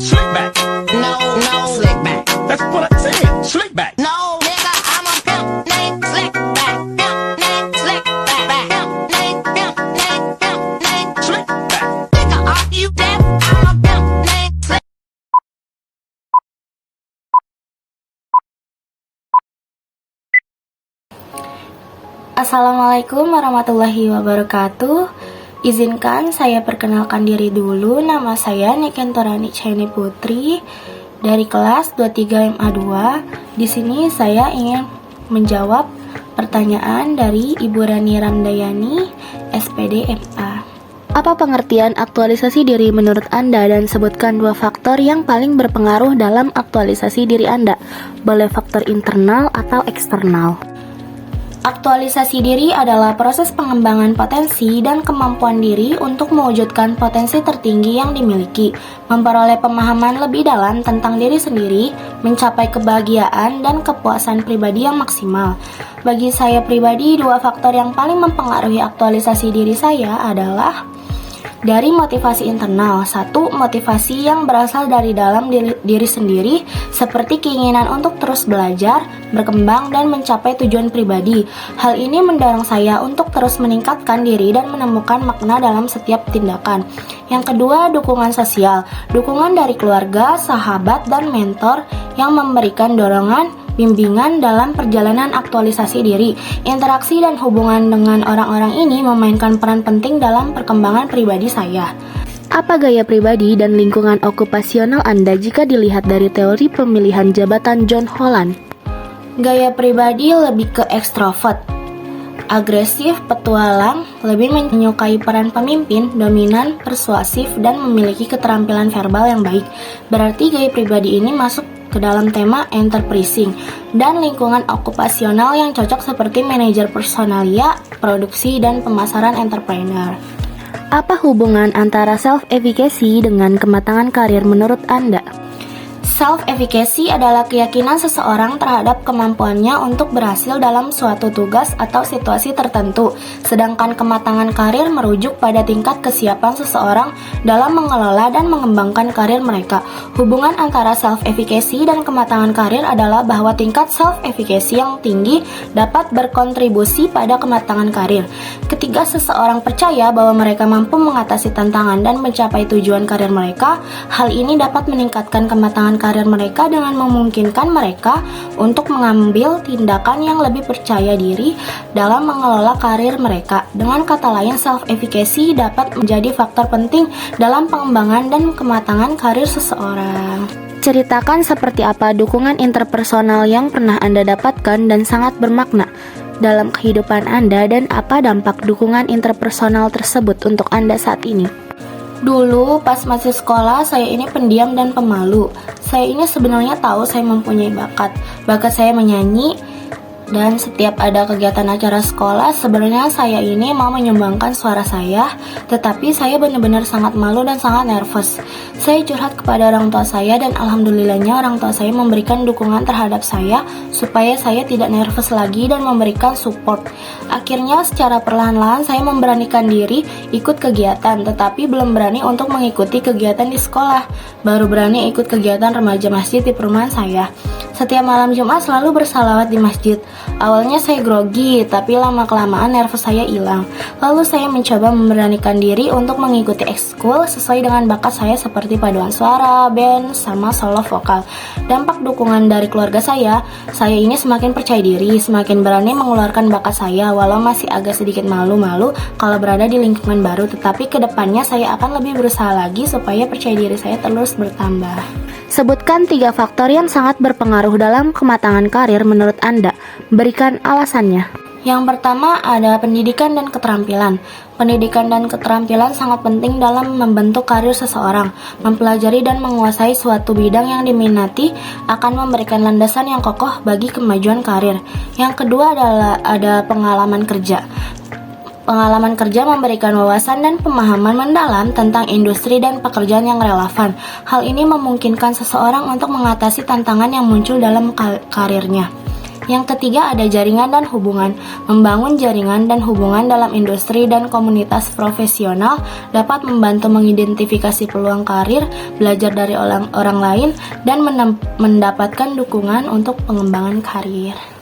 Slick back. No, no, slick back. That's what I said. Slick back. No, nigga, I'm a pimp named Slick back. Pimp named Slick back. Pimp named Slick back. Nigga, are you deaf? I'm a pimp named Slick. Assalamualaikum warahmatullahi wabarakatuh. Izinkan saya perkenalkan diri dulu. Nama saya Nikentorani Chaini Putri dari kelas 23 MA2. Di sini saya ingin menjawab pertanyaan dari Ibu Rani Ramdayani, SPD MA. Apa pengertian aktualisasi diri menurut Anda dan sebutkan 2 faktor yang paling berpengaruh dalam aktualisasi diri Anda? Boleh faktor internal atau eksternal. Aktualisasi diri adalah proses pengembangan potensi dan kemampuan diri untuk mewujudkan potensi tertinggi yang dimiliki, memperoleh pemahaman lebih dalam tentang diri sendiri, mencapai kebahagiaan dan kepuasan pribadi yang maksimal. Bagi saya pribadi, 2 faktor yang paling mempengaruhi aktualisasi diri saya adalah dari motivasi internal. 1. Motivasi yang berasal dari dalam diri sendiri, seperti keinginan untuk terus belajar, berkembang, dan mencapai tujuan pribadi. Hal ini mendorong saya untuk terus meningkatkan diri dan menemukan makna dalam setiap tindakan. Yang kedua, dukungan sosial. Dukungan dari keluarga, sahabat, dan mentor yang memberikan dorongan, bimbingan dalam perjalanan aktualisasi diri. Interaksi dan hubungan dengan orang-orang ini memainkan peran penting dalam perkembangan pribadi saya. Apa gaya pribadi dan lingkungan okupasional Anda jika dilihat dari teori pemilihan jabatan John Holland? Gaya pribadi lebih ke ekstrovert, agresif, petualang, lebih menyukai peran pemimpin, dominan, persuasif, dan memiliki keterampilan verbal yang baik. Berarti gaya pribadi ini masuk ke dalam tema enterprising dan lingkungan okupasional yang cocok seperti manajer personalia, produksi, dan pemasaran entrepreneur. Apa hubungan antara self-efficacy dengan kematangan karir menurut Anda? Self-efficacy adalah keyakinan seseorang terhadap kemampuannya untuk berhasil dalam suatu tugas atau situasi tertentu, sedangkan kematangan karir merujuk pada tingkat kesiapan seseorang dalam mengelola dan mengembangkan karir mereka. Hubungan antara self-efficacy dan kematangan karir adalah bahwa tingkat self-efficacy yang tinggi dapat berkontribusi pada kematangan karir. Ketika seseorang percaya bahwa mereka mampu mengatasi tantangan dan mencapai tujuan karir mereka, hal ini dapat meningkatkan kematangan karir mereka dengan memungkinkan mereka untuk mengambil tindakan yang lebih percaya diri dalam mengelola karir mereka. Dengan kata lain, self-efficacy dapat menjadi faktor penting dalam pengembangan dan kematangan karir seseorang. Ceritakan seperti apa dukungan interpersonal yang pernah Anda dapatkan dan sangat bermakna dalam kehidupan Anda, dan apa dampak dukungan interpersonal tersebut untuk Anda saat ini. Dulu pas masih sekolah, saya ini pendiam dan pemalu. Saya ini sebenarnya tahu saya mempunyai bakat saya menyanyi, dan setiap ada kegiatan acara sekolah, sebenarnya saya ini mau menyumbangkan suara saya, tetapi saya benar-benar sangat malu dan sangat nervous. Saya curhat kepada orang tua saya, dan alhamdulillahnya orang tua saya memberikan dukungan terhadap saya supaya saya tidak nervous lagi dan memberikan support. Akhirnya secara perlahan-lahan saya memberanikan diri ikut kegiatan, tetapi belum berani untuk mengikuti kegiatan di sekolah. Baru berani ikut kegiatan remaja masjid di perumahan saya. Setiap malam Jumat selalu bersalawat di masjid. Awalnya saya grogi, tapi lama-kelamaan nervous saya hilang. Lalu saya mencoba memberanikan diri untuk mengikuti ekskul sesuai dengan bakat saya seperti paduan suara, band, sama solo vokal. Dampak dukungan dari keluarga saya ini semakin percaya diri, semakin berani mengeluarkan bakat saya, walau masih agak sedikit malu-malu kalau berada di lingkungan baru, tetapi kedepannya saya akan lebih berusaha lagi supaya percaya diri saya terus bertambah. Sebutkan 3 faktor yang sangat berpengaruh dalam kematangan karir menurut Anda. Berikan alasannya. Yang pertama ada pendidikan dan keterampilan. Pendidikan dan keterampilan sangat penting dalam membentuk karir seseorang. Mempelajari dan menguasai suatu bidang yang diminati akan memberikan landasan yang kokoh bagi kemajuan karir. Yang kedua adalah ada pengalaman kerja. Pengalaman kerja memberikan wawasan dan pemahaman mendalam tentang industri dan pekerjaan yang relevan. Hal ini memungkinkan seseorang untuk mengatasi tantangan yang muncul dalam karirnya. Yang ketiga ada jaringan dan hubungan. Membangun jaringan dan hubungan dalam industri dan komunitas profesional dapat membantu mengidentifikasi peluang karir, belajar dari orang lain, dan mendapatkan dukungan untuk pengembangan karir.